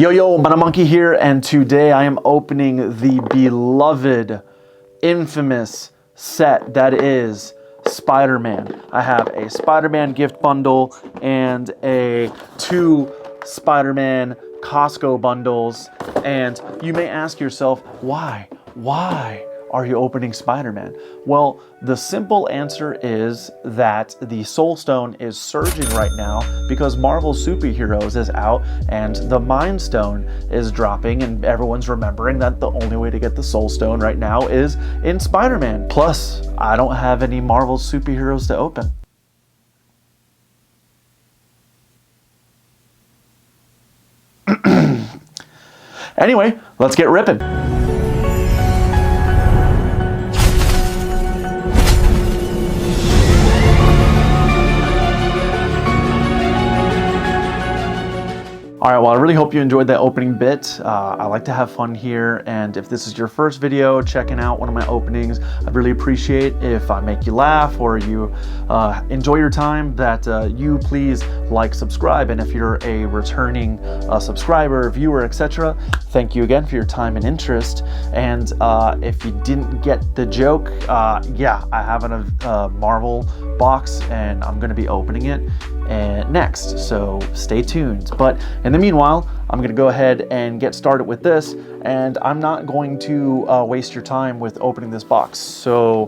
Yo, Monkey here, and today I am opening the beloved, infamous set that is Spider-Man. I have a Spider-Man gift bundle and two Spider-Man Costco bundles, and you may ask yourself, why are you opening Spider-Man? Well, the simple answer is that the Soul Stone is surging right now because Marvel Superheroes is out and the Mind Stone is dropping, and everyone's remembering that the only way to get the Soul Stone right now is in Spider-Man. Plus, I don't have any Marvel Superheroes to open. Anyway, let's get ripping. All right, well, I really hope you enjoyed that opening bit. I like to have fun here, and if this is your first video checking out one of my openings, I'd really appreciate if I make you laugh or you enjoy your time, that you please like, subscribe, and if you're a returning subscriber, viewer, etc., thank you again for your time and interest. And if you didn't get the joke, yeah, I have a Marvel box, and I'm going to be opening it next, so stay tuned. But in the meanwhile, I'm going to go ahead and get started with this, and I'm not going to waste your time with opening this box. So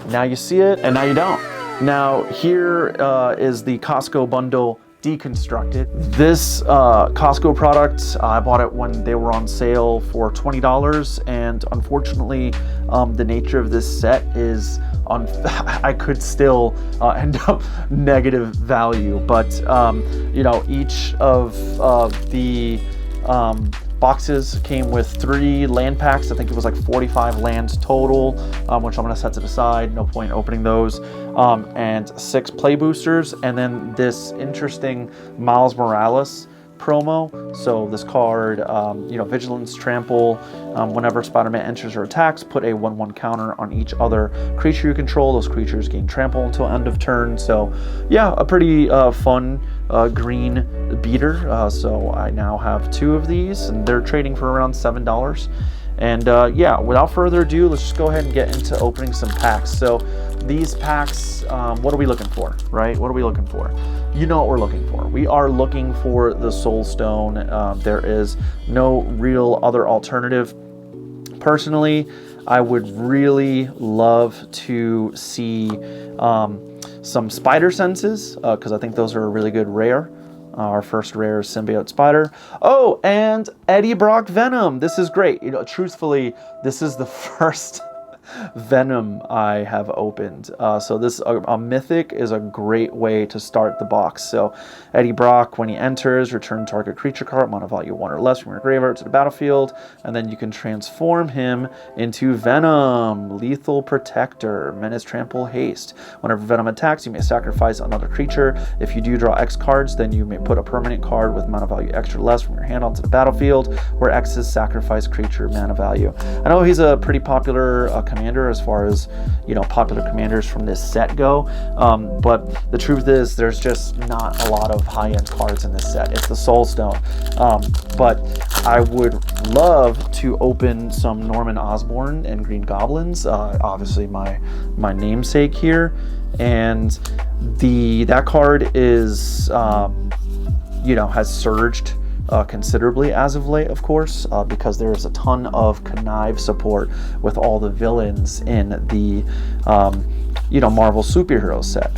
now you see it, and now you don't. Now here is the Costco bundle deconstructed. This Costco product, I bought it when they were on sale for $20, and unfortunately the nature of this set is I could still end up negative value, but you know, each of the boxes came with 3 land packs. I think it was like 45 lands total, which I'm going to set to the side, no point opening those, and 6 play boosters, and then this interesting Miles Morales promo. So this card, you know, Vigilance, Trample, whenever Spider-Man enters or attacks, put a 1/1 counter on each other creature you control. Those creatures gain Trample until end of turn. So yeah, a pretty fun green beater. So I now have 2 of these, and they're trading for around $7. And yeah, without further ado, let's just go ahead and get into opening some packs. So these packs, what are we looking for, right? What are we looking for? You know what we're looking for. We are looking for the Soul Stone. There is no real other alternative. Personally, I would really love to see some Spider Senses, because I think those are a really good rare. Our first rare is Symbiote Spider. Oh, and Eddie Brock Venom. This is great. You know, truthfully, this is the first Venom I have opened. So this a mythic is a great way to start the box. So Eddie Brock, when he enters, return target creature card, mana value 1 or less from your graveyard to the battlefield, and then you can transform him into Venom, Lethal Protector, Menace, Trample, Haste. Whenever Venom attacks, you may sacrifice another creature. If you do draw X cards, then you may put a permanent card with mana value X or less from your hand onto the battlefield, where X is sacrifice creature mana value. I know he's a pretty popular commander as far as, you know, popular commanders from this set go, but the truth is there's just not a lot of high-end cards in this set. It's the Soul Stone, but I would love to open some Norman Osborn and Green Goblins, obviously my namesake here, and that card is you know, has surged considerably as of late, of course, because there is a ton of connive support with all the villains in the you know, Marvel Superhero set.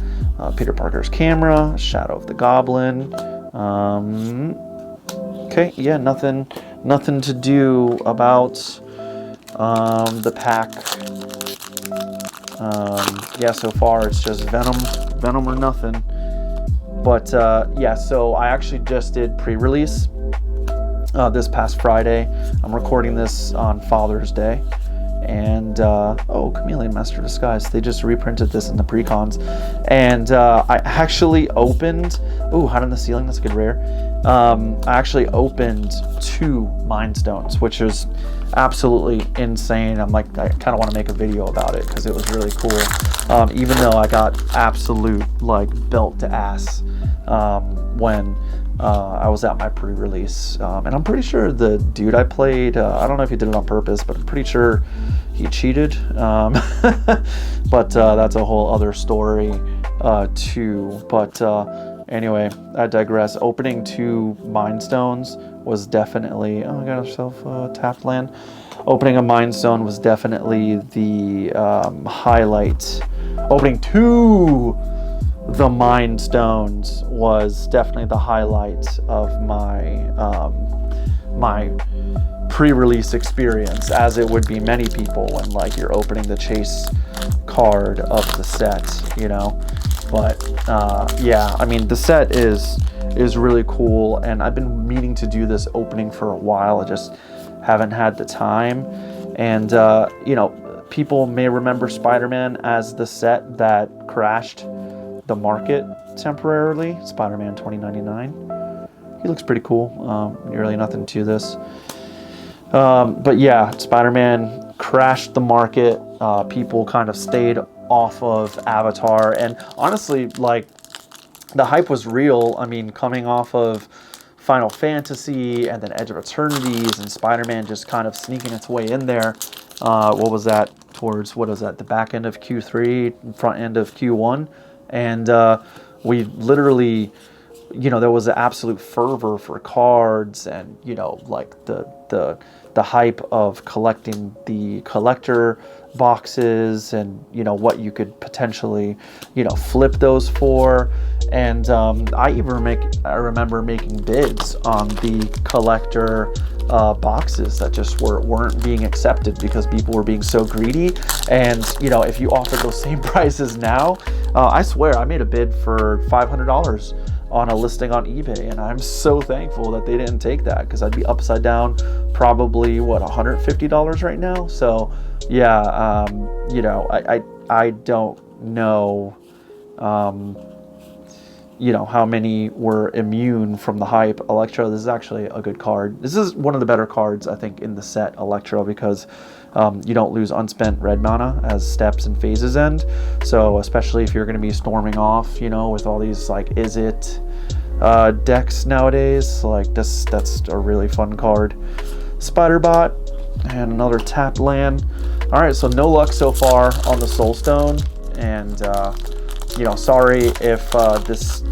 Peter Parker's camera, Shadow of the Goblin. Okay, yeah, nothing to do about the pack. Yeah, so far it's just Venom or nothing. But yeah, so I actually just did pre-release this past Friday. I'm recording this on Father's Day. And oh, Chameleon Master of Disguise, they just reprinted this in the pre-cons, and I actually opened, oh, Hide on the Ceiling, that's a good rare. I actually opened 2 Mind Stones, which is absolutely insane. I'm like, I kind of want to make a video about it because it was really cool, even though I got absolute like belt to ass when I was at my pre-release, and I'm pretty sure the dude I played, I don't know if he did it on purpose, but I'm pretty sure he cheated. But that's a whole other story too. But anyway, I digress. Opening 2 Mind Stones was definitely, oh, I got myself tapped land. Opening a Mind Stone was definitely the highlight. Opening 2 the Mind Stones was definitely the highlight of my my pre-release experience, as it would be many people when like you're opening the chase card of the set, you know. But yeah, I mean, the set is really cool, and I've been meaning to do this opening for a while. I just haven't had the time. And you know, people may remember Spider-Man as the set that crashed the market temporarily. Spider-Man 2099. He looks pretty cool. Really nothing to this. But yeah, Spider-Man crashed the market. People kind of stayed off of Avatar, and honestly, like, the hype was real. I mean, coming off of Final Fantasy and then Edge of Eternities, and Spider-Man just kind of sneaking its way in there. What was that? Towards, what was that? The back end of Q3, front end of Q1. And we literally, you know, there was an absolute fervor for cards, and, you know, like the hype of collecting the collector boxes, and, you know, what you could potentially, you know, flip those for. And I remember making bids on the collector boxes that just weren't being accepted because people were being so greedy. And, you know, if you offered those same prices now, I swear I made a bid for $500 on a listing on eBay, and I'm so thankful that they didn't take that, because I'd be upside down probably, what, $150 right now. So yeah, you know, I don't know, you know, how many were immune from the hype. Electro, this is actually a good card. This is one of the better cards, I think, in the set, Electro, because you don't lose unspent red mana as steps and phases end. So especially if you're going to be storming off, you know, with all these like Is It decks nowadays, like that's a really fun card. Spiderbot and another tapped land. All right, so no luck so far on the Soulstone, and you know, sorry if this,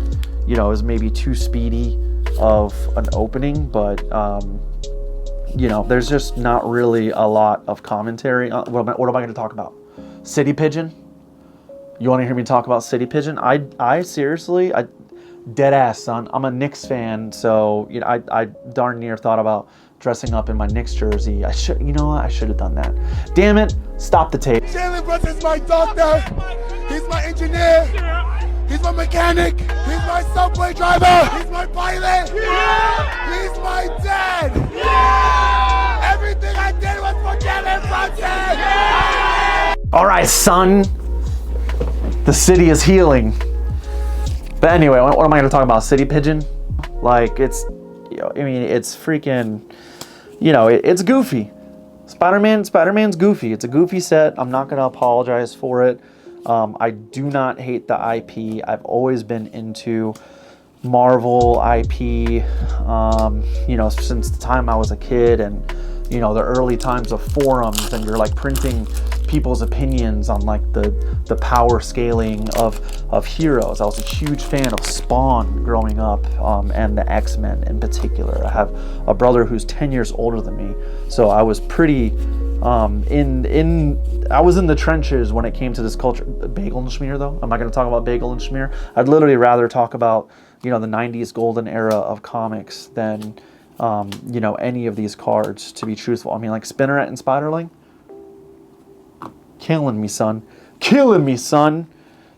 you know, is maybe too speedy of an opening, but you know, there's just not really a lot of commentary. What am I going to talk about? City Pigeon? You want to hear me talk about City Pigeon? I seriously, dead ass, son. I'm a Knicks fan, so, you know, I darn near thought about dressing up in my Knicks jersey. You know what? I should have done that. Damn it! Stop the tape. Jalen Brunson's my doctor. He's my engineer. He's my mechanic. He's my subway driver. He's my pilot. Yeah. He's my dad. Yeah. Everything I did was for Jalen Brunson. Yeah. All right, son. The city is healing. But anyway, what am I going to talk about? City Pigeon? Like, it's, you know, I mean, it's freaking, you know, it's goofy. Spider-Man's goofy. It's a goofy set. I'm not going to apologize for it. I do not hate the IP. I've always been into Marvel IP, you know, since the time I was a kid, and, you know, the early times of forums, and you're like printing people's opinions on like the power scaling of heroes. I was a huge fan of Spawn growing up, and the X-Men in particular. I have a brother who's 10 years older than me, so I was pretty I was in the trenches when it came to this culture. Bagel and Schmear, though, I'm not going to talk about Bagel and Schmear. I'd literally rather talk about, you know, the 90s golden era of comics than you know, any of these cards, to be truthful. I mean, like Spinneret and Spiderling, killing me, son. Killing me, son.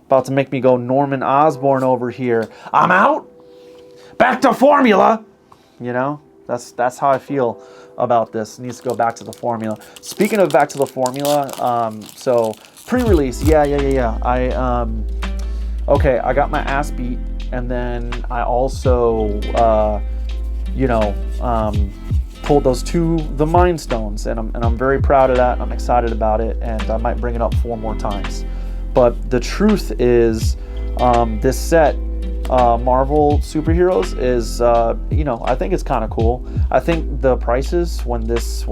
About to make me go Norman Osborn over here. I'm out. Back to formula. You know, that's how I feel about this. It needs to go back to the formula. Speaking of back to the formula, so pre-release, yeah. Okay, I got my ass beat, and then I also, you know, pulled those the Mind Stones, and I'm very proud of that. I'm excited about it, and I might bring it up 4 more times. But the truth is, this set, Marvel superheroes is, you know, I think it's kind of cool. I think the prices when this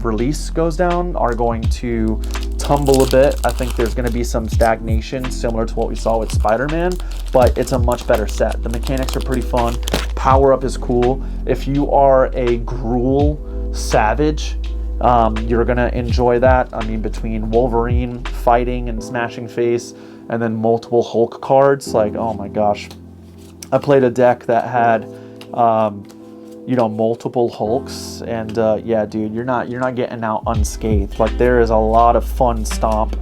release goes down are going to tumble a bit. I think there's going to be some stagnation similar to what we saw with Spider-Man, but it's a much better set. The mechanics are pretty fun. Power up is cool. If you are a Gruul savage, you're going to enjoy that. I mean, between Wolverine fighting and smashing face and then multiple Hulk cards, like, oh my gosh. I played a deck that had you know, multiple Hulks, and yeah, dude, you're not getting out unscathed. Like, there is a lot of fun stomp,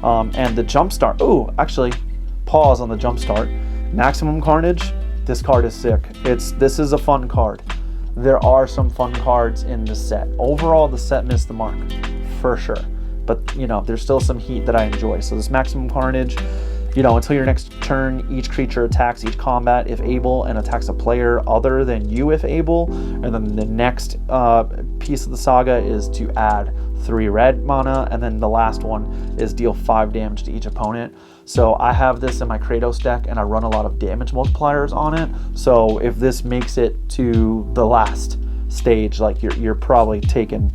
and the jumpstart. Ooh, actually, pause on the jumpstart. Maximum Carnage. This card is sick. This is a fun card. There are some fun cards in the set. Overall, the set missed the mark, for sure. But you know, there's still some heat that I enjoy. So this Maximum Carnage. You know, until your next turn, each creature attacks each combat if able and attacks a player other than you if able. And then the next piece of the saga is to add 3 red mana. And then the last one is deal 5 damage to each opponent. So I have this in my Kratos deck and I run a lot of damage multipliers on it. So if this makes it to the last stage, like you're probably taking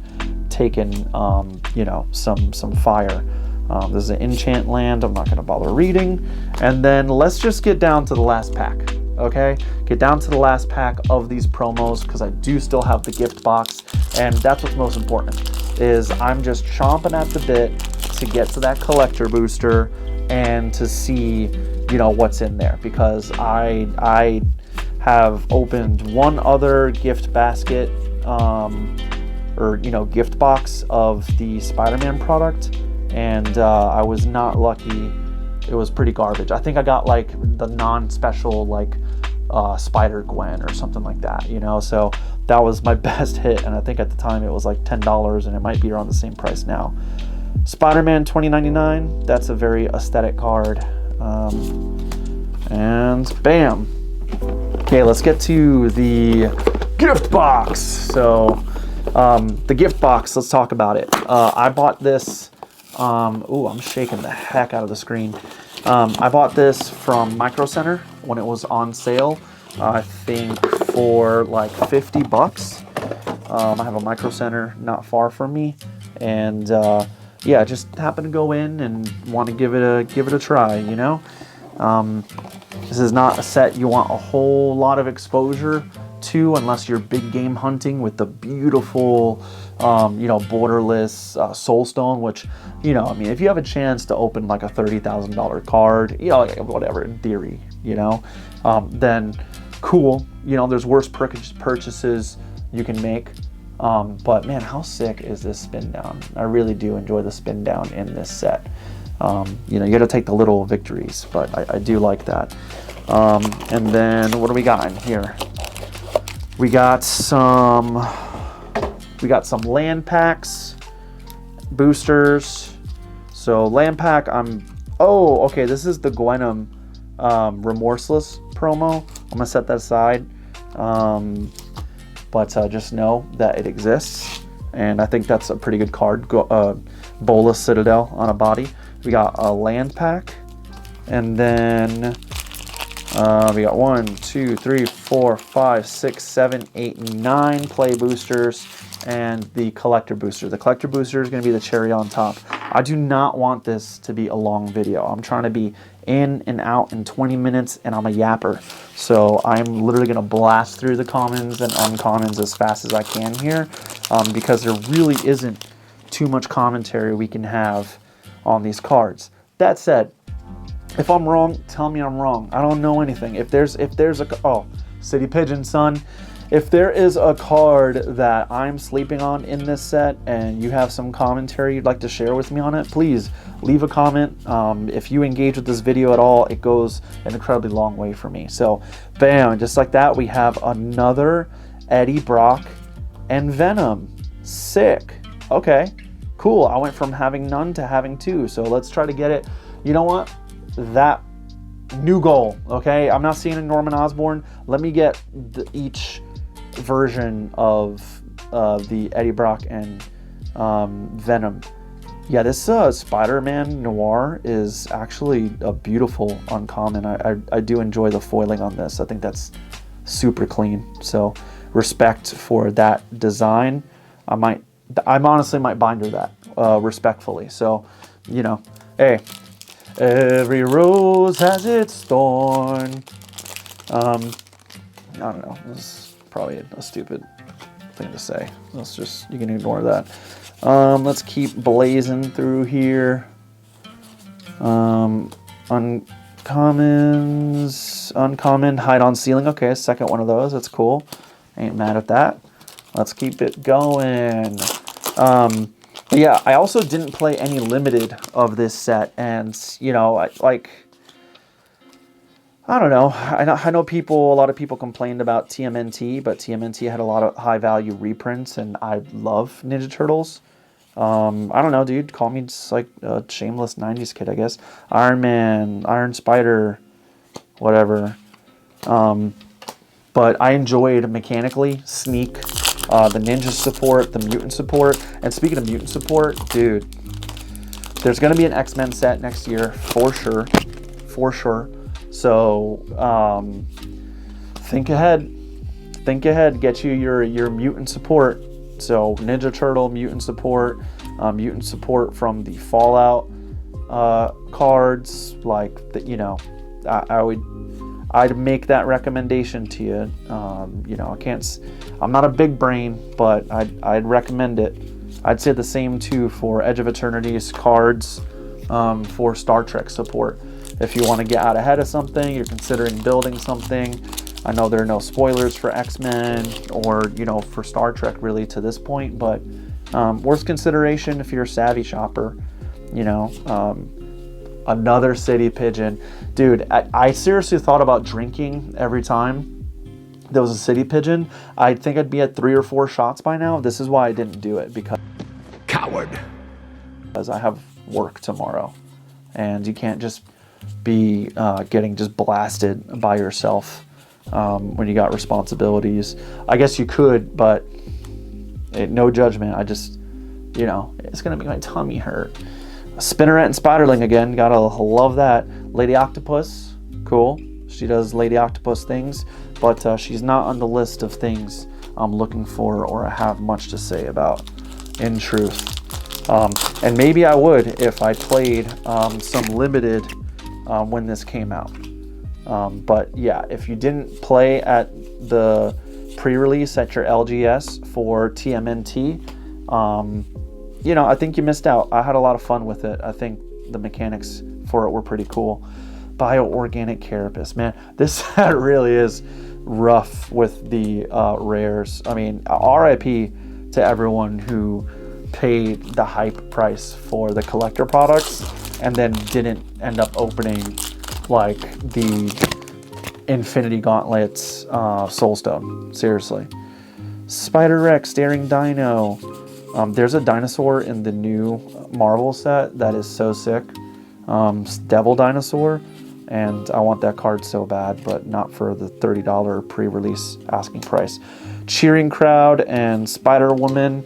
you know, some fire. This is an enchant land. I'm not going to bother reading. And then let's just get down to the last pack, okay? Get down to the last pack of these promos, because I do still have the gift box, and that's what's most important, is I'm just chomping at the bit to get to that collector booster and to see, you know, what's in there, because I have opened one other gift basket, or, you know, gift box of the Spider-Man product, and I was not lucky. It was pretty garbage. I think I got like the non-special like Spider-Gwen or something like that, you know, so that was my best hit, and I think at the time it was like $10, and it might be around the same price now. Spider-Man 2099, that's a very aesthetic card, and bam. Okay, let's get to the gift box. So the gift box, let's talk about it. I bought this. Ooh, I'm shaking the heck out of the screen. I bought this from Micro Center when it was on sale. I think for like $50. I have a Micro Center not far from me, and yeah, just happened to go in and want to give it a try. You know, this is not a set you want a whole lot of exposure to unless you're big game hunting with the beautiful, you know, borderless Soulstone, which, you know, I mean, if you have a chance to open like a $30,000 card, you know, whatever, in theory, you know, then cool. You know, there's worse purchases you can make. But man, how sick is this spin down? I really do enjoy the spin down in this set. You know, you got to take the little victories, but I do like that. And then what do we got in here? We got some land packs, boosters. So land pack, oh, okay, this is the Gwenom Remorseless promo. I'm gonna set that aside, but just know that it exists, and I think that's a pretty good card. Bolas Citadel on a body. We got a land pack, and then we got 1, 2, 3, 4, 5, 6, 7, 8, 9 play boosters, and the collector booster. The collector booster is going to be the cherry on top. I do not want this to be a long video. I'm trying to be in and out in 20 minutes, and I'm a yapper. So I'm literally going to blast through the commons and uncommons as fast as I can here, because there really isn't too much commentary we can have on these cards. That said, if I'm wrong, tell me I'm wrong. I don't know anything. If there's a City Pigeon, son. If there is a card that I'm sleeping on in this set and you have some commentary you'd like to share with me on it, please leave a comment. If you engage with this video at all, it goes an incredibly long way for me. So bam, just like that, we have another Eddie Brock and Venom. Sick. Okay, cool. I went from having none to having 2. So let's try to get it. You know what? That new goal, okay? I'm not seeing a Norman Osborn. Let me get each version of the Eddie Brock and Venom Yeah, this Spider-Man Noir is actually a beautiful uncommon. I do enjoy the foiling on this. I think that's super clean. So respect for that design. I honestly might binder that respectfully. So, you know, hey, every rose has its thorn. I don't know. This is probably a stupid thing to say. You can ignore that. Let's keep blazing through here. Uncommon, hide on ceiling. Okay, second one of those. That's cool. Ain't mad at that. Let's keep it going. But yeah, I also didn't play any limited of this set, and you know, I don't know. I know a lot of people complained about TMNT, but TMNT had a lot of high value reprints, and I love Ninja Turtles. I don't know, dude. Call me just like a shameless 90s kid, I guess. Iron Man, Iron Spider, whatever. But I enjoyed mechanically Sneak, the ninja support, the mutant support. And speaking of mutant support, dude, there's going to be an X-Men set next year for sure. For sure. So, think ahead. Think ahead. Get you your mutant support. So Ninja Turtle mutant support from the Fallout cards. Like you know, I'd make that recommendation to you. You know, I'm not a big brain, but I'd recommend it. I'd say the same too for Edge of Eternity's cards for Star Trek support. If you want to get out ahead of something, you're considering building something. I know there are no spoilers for X-Men or, you know, for Star Trek really to this point, but worth consideration if you're a savvy shopper, you know. Another city pigeon. Dude, I seriously thought about drinking every time there was a city pigeon. I think I'd be at 3 or 4 shots by now. This is why I didn't do it, because I have work tomorrow. And you can't just be getting just blasted by yourself when you got responsibilities. I guess you could, but no judgment. I just, you know, it's gonna make my tummy hurt. Spinneret and Spiderling again, gotta love that. Lady Octopus, cool. She does Lady Octopus things, but she's not on the list of things I'm looking for or I have much to say about, in truth. And maybe I would if I played some limited when this came out. But yeah, if you didn't play at the pre-release at your LGS for TMNT, you know, I think you missed out. I had a lot of fun with it. I think the mechanics for it were pretty cool. Bioorganic Carapace, man, this set really is rough with the rares. I mean, RIP to everyone who paid the hype price for the collector products and then didn't end up opening like the Infinity Gauntlets Soulstone. Seriously. Spider Rex, Staring Dino. There's a dinosaur in the new Marvel set that is so sick. Devil Dinosaur. And I want that card so bad, but not for the $30 pre-release asking price. Cheering Crowd and Spider Woman.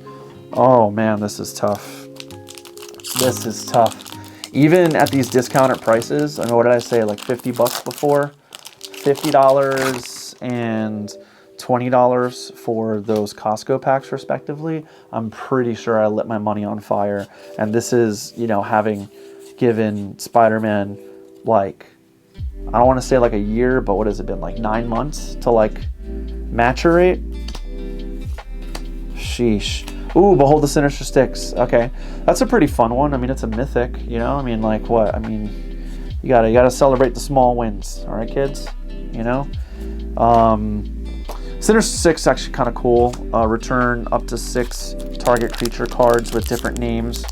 Oh man, this is tough. This is tough. Even at these discounted prices, I mean, what did I say, like 50 bucks before? $50 and $20 for those Costco packs respectively. I'm pretty sure I lit my money on fire. And this is, you know, having given Spider-Man like, I don't want to say like a year, but what has it been, like 9 months to like maturate? Sheesh. Ooh, Behold the Sinister Six. Okay, that's a pretty fun one. I mean, it's a mythic, you know? I mean, like what? I mean, you gotta celebrate the small wins, all right, kids? You know? Sinister Six is actually kind of cool. Return up to 6 target creature cards with different names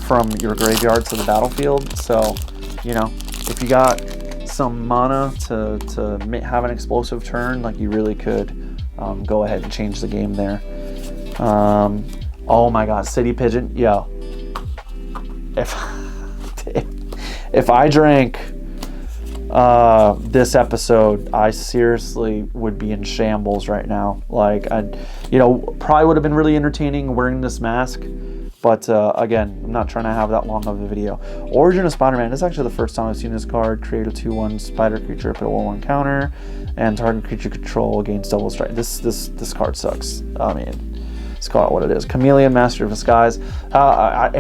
from your graveyard to the battlefield. So, you know, if you got some mana to have an explosive turn, like you really could go ahead and change the game there. Oh my god, City Pigeon, yo. If I drank this episode, I seriously would be in shambles right now. Like, you know, probably would have been really entertaining wearing this mask, But again, I'm not trying to have that long of a video. Origin of Spider-Man. This is actually the first time I've seen this card. Create a 2/1 spider creature, put a 1/1 counter, and target creature control gains double strike. This card sucks. I mean, let's call it what it is. Chameleon, Master of Disguise. Are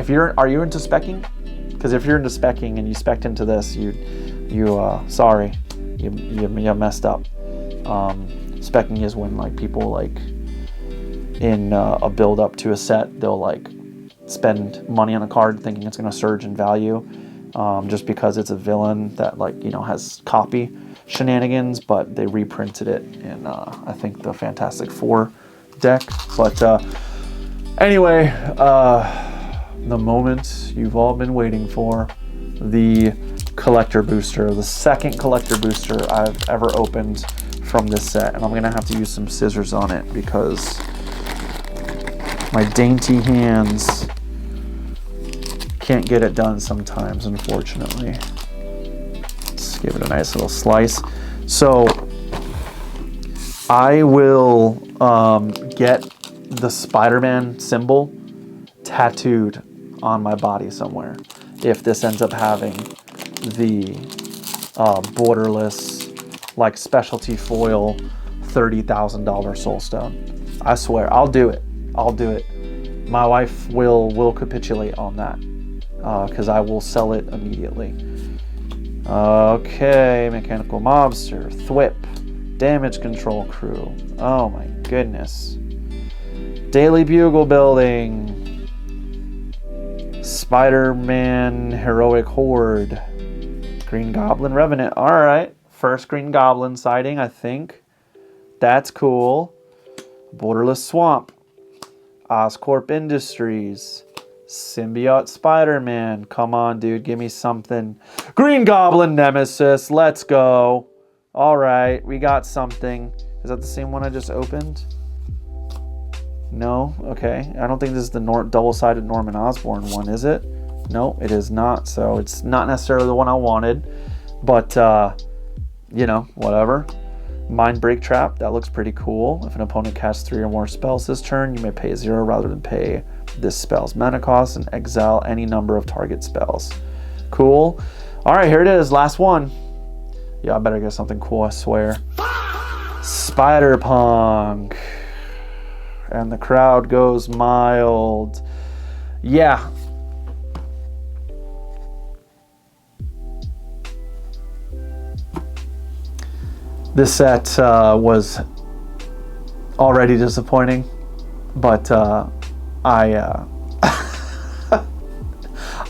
you into specking? Because if you're into specking and you spec'd into this, sorry, you messed up. Specking is when like people like in a build up to a set, they'll like spend money on a card thinking it's going to surge in value, just because it's a villain that like, you know, has copy shenanigans, but they reprinted it in I think the Fantastic Four deck. But anyway, the moment you've all been waiting for, the collector booster, the second collector booster I've ever opened from this set, and I'm gonna have to use some scissors on it because my dainty hands can't get it done sometimes, unfortunately. Let's give it a nice little slice. So I will get the Spider-Man symbol tattooed on my body somewhere if this ends up having the borderless, like, specialty foil $30,000 soulstone. I swear, I'll do it. I'll do it. My wife will capitulate on that because I will sell it immediately. Okay, Mechanical Mobster, Thwip, Damage Control Crew. Oh my goodness. Daily Bugle Building, Spider-Man Heroic Horde, Green Goblin Revenant. All right, first Green Goblin sighting, I think. That's cool. Borderless Swamp, Oscorp Industries, Symbiote Spider-Man. Come on, dude, give me something. Green Goblin Nemesis, let's go. All right, we got something. Is that the same one I just opened? No? Okay. I don't think this is the double-sided Norman Osborn one, is it? No, it is not. So it's not necessarily the one I wanted. But, you know, whatever. Mind Break Trap, that looks pretty cool. If an opponent casts 3 or more spells this turn, you may pay 0 rather than pay this spell's mana cost and exile any number of target spells. Cool. All right, here it is. Last one. Yeah, I better get something cool, I swear. Spider-Punk. And the crowd goes mild. Yeah. This set was already disappointing, but I'm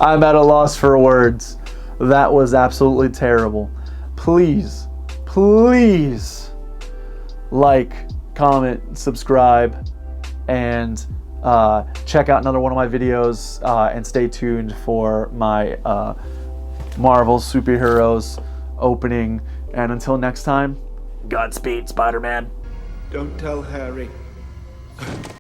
at a loss for words. That was absolutely terrible. Please, please like, comment, subscribe, and check out another one of my videos, and stay tuned for my Marvel Superheroes opening. And until next time, Godspeed, Spider-Man. Don't tell Harry.